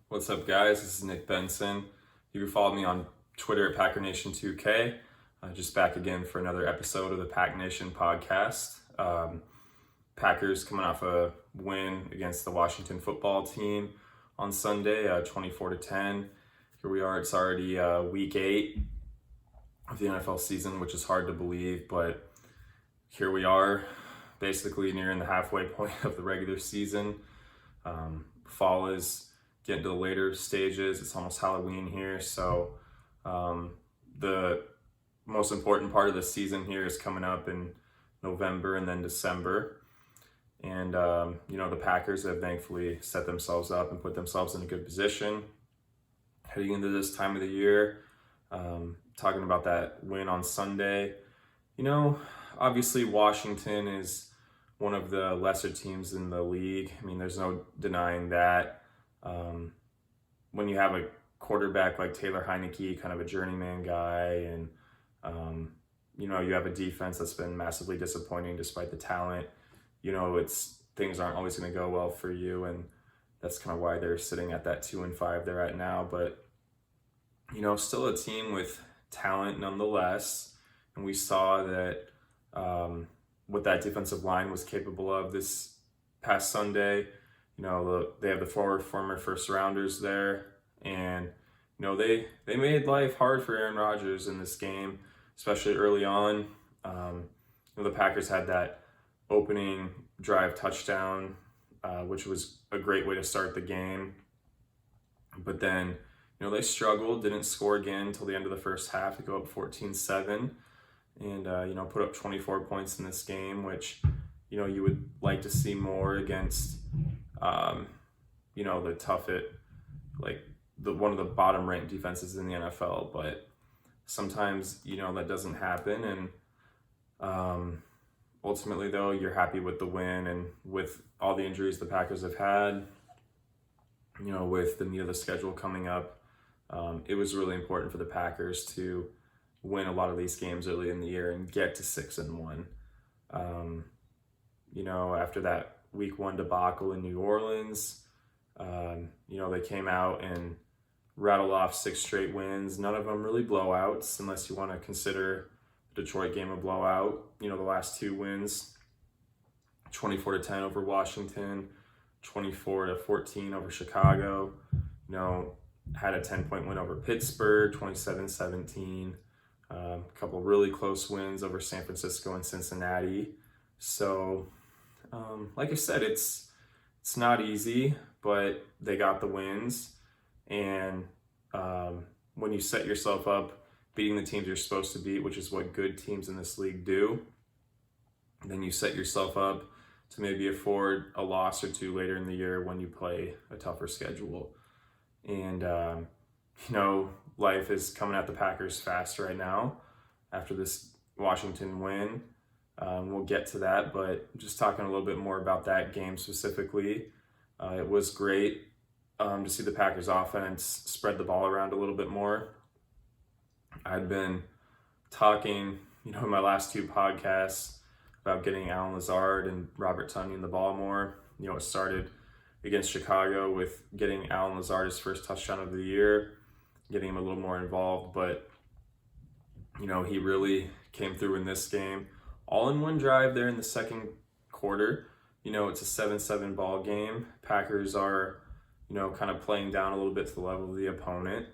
What's up, guys? This is Nick Benson. You can follow me on Twitter at PackerNation2K. Just back again for another episode of the Pack Nation podcast. Packers coming off a win against the Washington football team on Sunday, 24-10. Here we are. It's already week 8 of the NFL season, which is hard to believe, but here we are, basically nearing the halfway point of the regular season. Fall is getting to the later stages. It's almost Halloween here, so the most important part of the season here is coming up in November and then December. And the Packers have thankfully set themselves up and put themselves in a good position heading into this time of the year. Talking about that win on Sunday, obviously Washington is one of the lesser teams in the league. I mean, there's no denying that. When you have a quarterback like Taylor Heineke, kind of a journeyman guy, and you have a defense that's been massively disappointing despite the talent, things aren't always going to go well for you, and that's kind of why they're sitting at that 2-5 they're at now. But still a team with talent nonetheless, and we saw that what that defensive line was capable of this past Sunday. They have the former first rounders there, and they made life hard for Aaron Rodgers in this game, especially early on. The Packers had that opening drive touchdown, which was a great way to start the game. But then, they struggled, didn't score again until the end of the first half to go up 14-7 and, put up 24 points in this game, which, you would like to see more against, the one of the bottom ranked defenses in the NFL. But sometimes, that doesn't happen. And ultimately, though, you're happy with the win, and with all the injuries the Packers have had, with the meat of the schedule coming up, it was really important for the Packers to win a lot of these games early in the year and get to 6-1. After that week 1 debacle in New Orleans, they came out and rattled off 6 straight wins, none of them really blowouts, unless you want to consider the Detroit game a blowout. The last 2 wins, 24-10 over Washington, 24-14 over Chicago, had a 10-point win over Pittsburgh, 27-17, a couple really close wins over San Francisco and Cincinnati. So, like I said, it's not easy, but they got the wins. And when you set yourself up beating the teams you're supposed to beat, which is what good teams in this league do, then you set yourself up to maybe afford a loss or 2 later in the year when you play a tougher schedule. And, life is coming at the Packers fast right now after this Washington win. We'll get to that, but just talking a little bit more about that game specifically, it was great to see the Packers offense spread the ball around a little bit more. I'd been talking, in my last 2 podcasts about getting Alan Lazard and Robert Tonyan the ball more. It started against Chicago with getting Alan Lazard his first touchdown of the year, getting him a little more involved, but he really came through in this game. All in one drive there in the second quarter. It's a 7-7 ball game. Packers are, kind of playing down a little bit to the level of the opponent,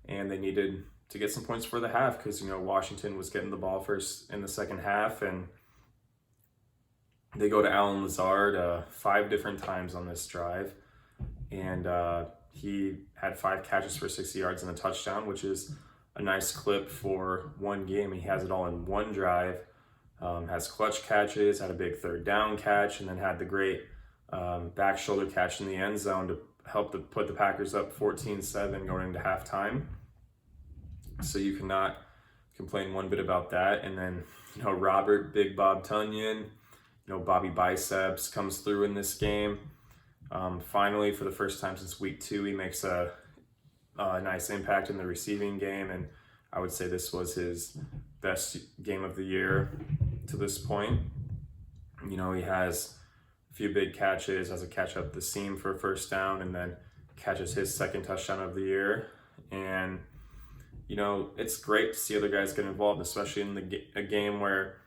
and they needed to get some points for the half because, Washington was getting the ball first in the second half, and they go to Alan Lazard 5 different times on this drive, and he had 5 catches for 60 yards and a touchdown, which is a nice clip for one game. He has it all in one drive. Has clutch catches, had a big 3rd down catch, and then had the great back shoulder catch in the end zone to help to put the Packers up 14-7 going into halftime. So you cannot complain one bit about that. And then, Robert Big Bob Tonyan, Bobby Biceps comes through in this game. Finally, for the first time since week 2, he makes a nice impact in the receiving game, and I would say this was his best game of the year to this point. He has a few big catches, has a catch up the seam for a first down, and then catches his second touchdown of the year. And, you know, it's great to see other guys get involved, especially in a game where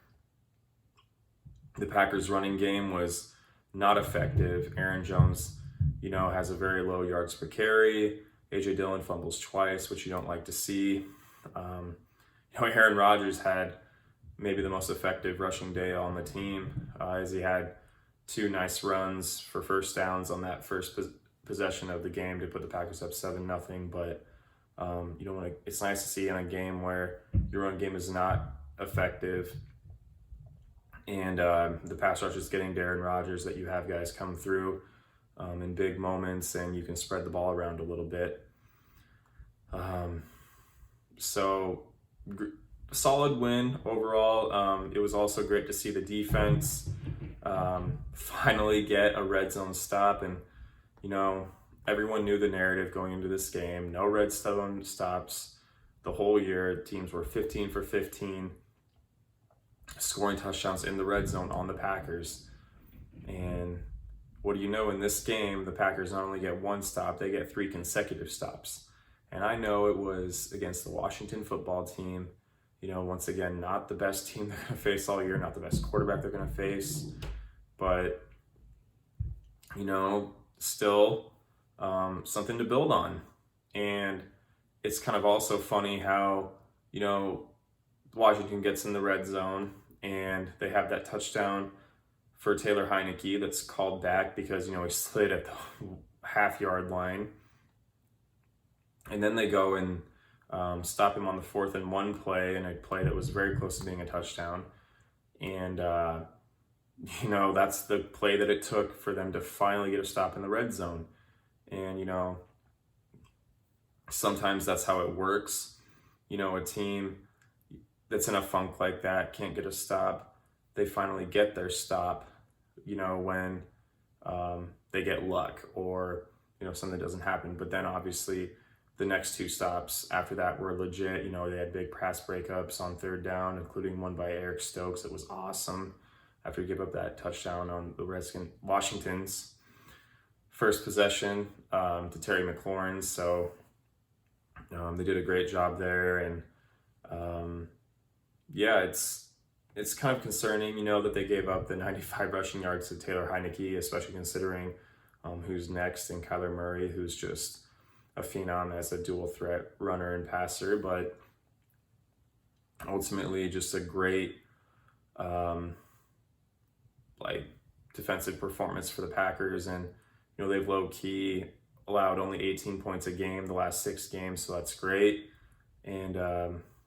the Packers' running game was not effective. Aaron Jones, you know, has a very low yards per carry. A.J. Dillon fumbles twice, which you don't like to see. You know, Aaron Rodgers had maybe the most effective rushing day on the team, as he had 2 nice runs for first downs on that first possession of the game to put the Packers up 7-0. But you know, it's nice to see in a game where your run game is not effective and the pass rush is getting Aaron Rodgers, that you have guys come through in big moments and you can spread the ball around a little bit. So solid win overall. It was also great to see the defense finally get a red zone stop. And, you know, everyone knew the narrative going into this game. No red zone stops the whole year. Teams were 15 for 15, scoring touchdowns in the red zone on the Packers. And what do you know, in this game, the Packers not only get 1 stop, they get 3 consecutive stops. And I know it was against the Washington football team. You know, once again, not the best team they're going to face all year, not the best quarterback they're going to face. But, you know, still something to build on. And it's kind of also funny how, you know, Washington gets in the red zone and they have that touchdown for Taylor Heineke that's called back because, you know, he slid at the half-yard line. And then they go and stop him on the 4th and 1 play, in a play that was very close to being a touchdown. And, you know, that's the play that it took for them to finally get a stop in the red zone. And, you know, sometimes that's how it works. You know, a team that's in a funk like that can't get a stop. They finally get their stop, you know, when they get luck or, you know, something doesn't happen. But then obviously the next 2 stops after that were legit. You know, they had big pass breakups on 3rd down, including one by Eric Stokes. It was awesome after he gave up that touchdown on the Washington's first possession to Terry McLaurin. So they did a great job there. And yeah, it's kind of concerning, you know, that they gave up the 95 rushing yards to Taylor Heineke, especially considering who's next in Kyler Murray, who's just a phenom as a dual threat runner and passer. But ultimately just a great defensive performance for the Packers. And, you know, they've low-key allowed only 18 points a game the last 6 games, so that's great. And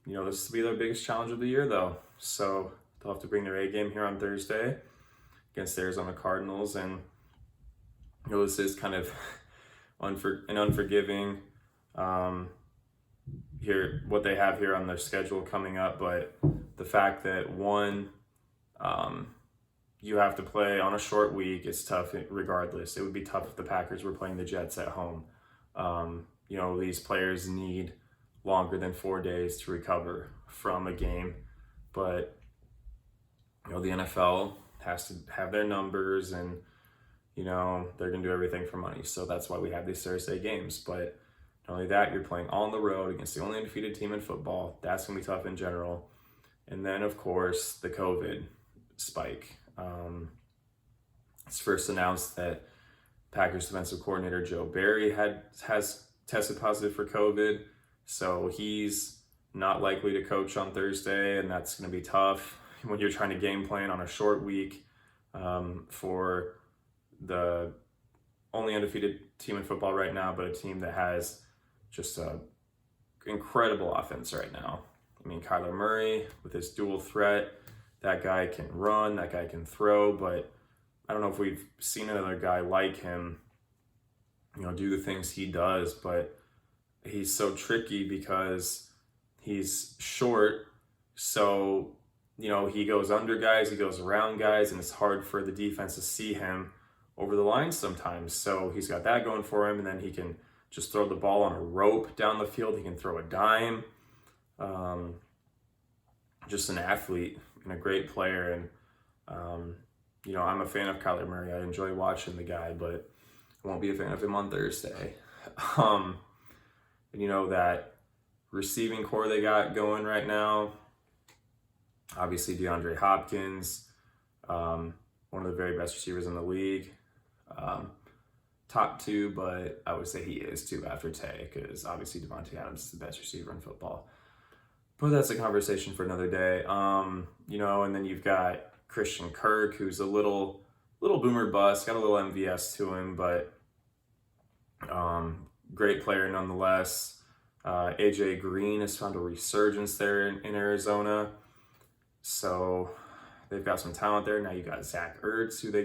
you know, this will be their biggest challenge of the year, though. So they'll have to bring their A game here on Thursday against the Arizona Cardinals. And, you know, this is kind of an unforgiving here, what they have here on their schedule coming up. But the fact that, one, you have to play on a short week is tough regardless. It would be tough if the Packers were playing the Jets at home. You know, these players need longer than 4 days to recover from a game. But, you know, the NFL has to have their numbers and, you know, they're going to do everything for money. So that's why we have these Thursday games. But not only that, you're playing on the road against the only undefeated team in football. That's going to be tough in general. And then, of course, the COVID spike. It's first announced that Packers defensive coordinator Joe Barry has tested positive for COVID. So he's not likely to coach on Thursday, and that's going to be tough when you're trying to game plan on a short week for the only undefeated team in football right now, but a team that has just a incredible offense right now. I mean, Kyler Murray with his dual threat, that guy can run, that guy can throw, but I don't know if we've seen another guy like him, you know, do the things he does. But he's so tricky because he's short, so, you know, he goes under guys, he goes around guys, and it's hard for the defense to see him over the line sometimes. So he's got that going for him, and then he can just throw the ball on a rope down the field. He can throw a dime. Just an athlete and a great player. And, you know, I'm a fan of Kyler Murray. I enjoy watching the guy, but I won't be a fan of him on Thursday. And that receiving core they got going right now, obviously DeAndre Hopkins, one of the very best receivers in the league. Top two, but I would say he is two after Tay, because obviously Davante Adams is the best receiver in football. But that's a conversation for another day. And then you've got Christian Kirk, who's a little boomer bust, got a little MVS to him, but great player nonetheless. AJ Green has found a resurgence there in Arizona. So they've got some talent there. Now you got Zach Ertz, who they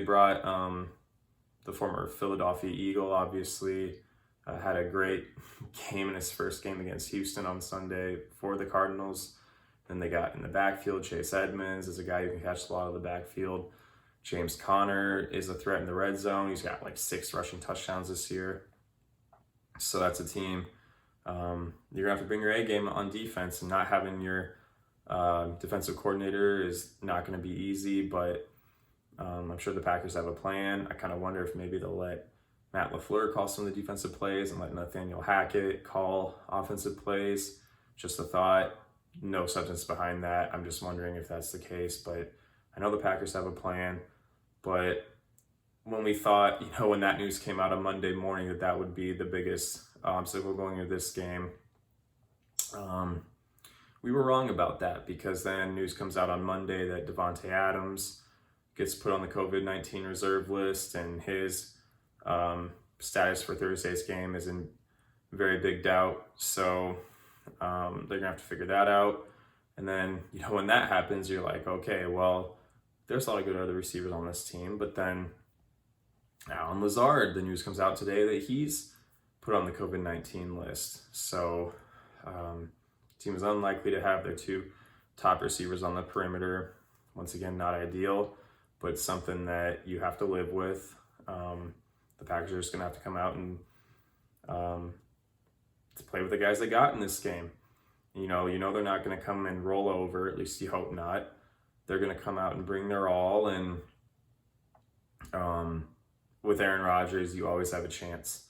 brought, the former Philadelphia Eagle, obviously, had a great game in his first game against Houston on Sunday for the Cardinals. Then they got in the backfield, Chase Edmonds is a guy who can catch a lot of the backfield. James Conner is a threat in the red zone. He's got like 6 rushing touchdowns this year. So that's a team. You're going to have to bring your A game on defense, and not having your defensive coordinator is not going to be easy, but I'm sure the Packers have a plan. I kind of wonder if maybe they'll let Matt LaFleur call some of the defensive plays and let Nathaniel Hackett call offensive plays. Just a thought. No substance behind that. I'm just wondering if that's the case, but I know the Packers have a plan. But when we thought, when that news came out on Monday morning that would be the biggest obstacle going into this game, we were wrong about that, because then news comes out on Monday that Davante Adams gets put on the COVID-19 reserve list, and his status for Thursday's game is in very big doubt. So they're going to have to figure that out. And then, when that happens, you're like, okay, well, there's a lot of good other receivers on this team. But then Alan Lazard, the news comes out today that he's put on the COVID-19 list. So the team is unlikely to have their 2 top receivers on the perimeter. Once again, not ideal, but it's something that you have to live with. The Packers are just going to have to come out and to play with the guys they got in this game. They're not going to come and roll over, at least you hope not. They're going to come out and bring their all, and with Aaron Rodgers, you always have a chance.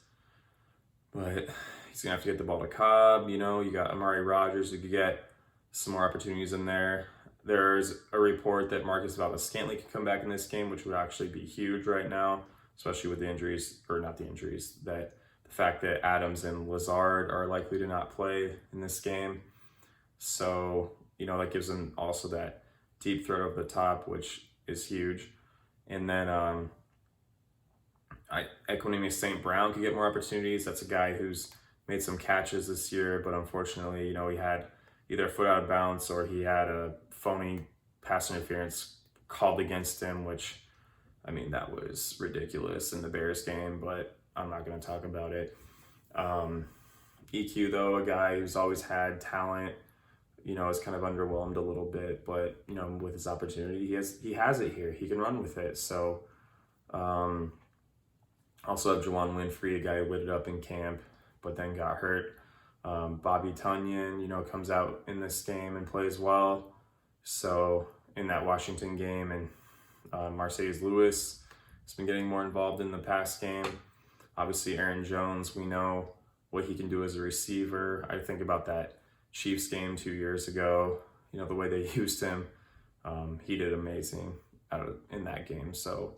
But he's going to have to get the ball to Cobb. You got Amari Rodgers who could get some more opportunities in there. There's a report that Marcus Valdes-Scantling could come back in this game, which would actually be huge right now, especially with the injuries, or not the injuries, that the fact that Adams and Lazard are likely to not play in this game. So, that gives them also that deep threat over the top, which is huge. And then Equanimeous St. Brown could get more opportunities. That's a guy who's made some catches this year, but unfortunately, he had either a foot out of bounds or he had a phony pass interference called against him, which, that was ridiculous in the Bears game, but I'm not going to talk about it. EQ, though, a guy who's always had talent, is kind of underwhelmed a little bit, but, with his opportunity, he has it here. He can run with it. So, also have Juwan Winfrey, a guy who lit it up in camp, but then got hurt. Bobby Tunyon, comes out in this game and plays well. So in that Washington game, and Marcedes Lewis has been getting more involved in the pass game. Obviously, Aaron Jones, we know what he can do as a receiver. I think about that Chiefs game 2 years ago, the way they used him. He did amazing in that game. So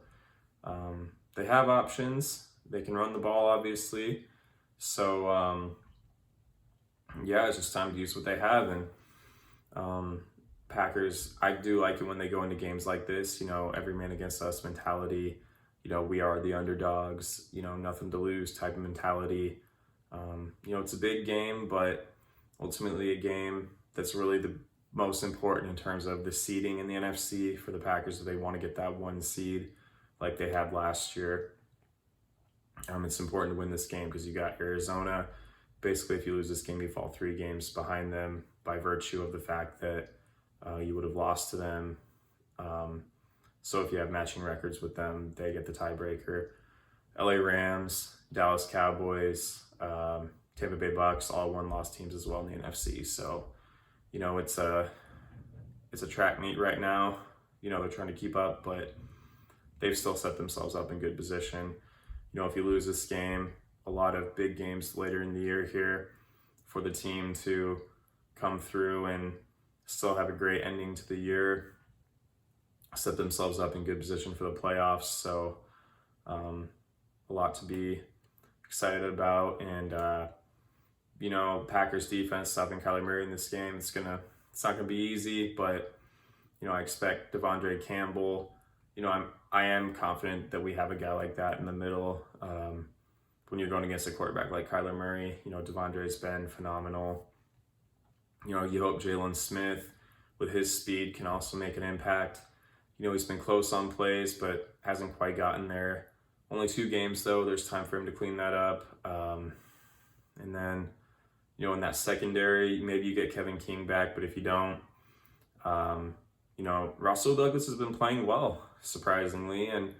they have options. They can run the ball, obviously. So, it's just time to use what they have. And Packers, I do like it when they go into games like this, every man against us mentality. We are the underdogs, nothing to lose type of mentality. It's a big game, but ultimately a game that's really the most important in terms of the seeding in the NFC for the Packers if they want to get that 1 seed like they had last year. It's important to win this game because you got Arizona. Basically, if you lose this game, you fall 3 games behind them by virtue of the fact that you would have lost to them. So if you have matching records with them, they get the tiebreaker. LA Rams, Dallas Cowboys, Tampa Bay Bucks, all 1-loss teams as well in the NFC. So, it's a track meet right now. They're trying to keep up, but they've still set themselves up in good position. if you lose this game, a lot of big games later in the year here for the team to come through and still have a great ending to the year, set themselves up in good position for the playoffs. So a lot to be excited about. And Packers defense stopping Kyler Murray in this game, it's not gonna be easy, but I expect Devondre Campbell. I am confident that we have a guy like that in the middle. When you're going against a quarterback like Kyler Murray, Devondre's been phenomenal. You hope Jalen Smith with his speed can also make an impact. He's been close on plays, but hasn't quite gotten there. Only 2 games though, there's time for him to clean that up. And then, in that secondary, maybe you get Kevin King back, but if you don't, Russell Douglas has been playing well, surprisingly, and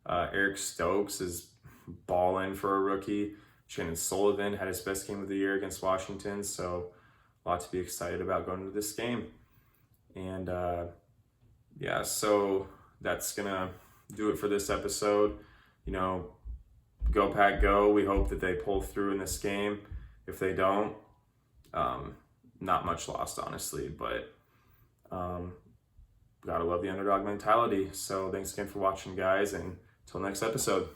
Eric Stokes is balling for a rookie. Shannon Sullivan had his best game of the year against Washington, so a lot to be excited about going into this game. And so that's gonna do it for this episode. Go Pack Go. We hope that they pull through in this game. If they don't, not much lost, honestly, but gotta love the underdog mentality. So thanks again for watching, guys, and until next episode.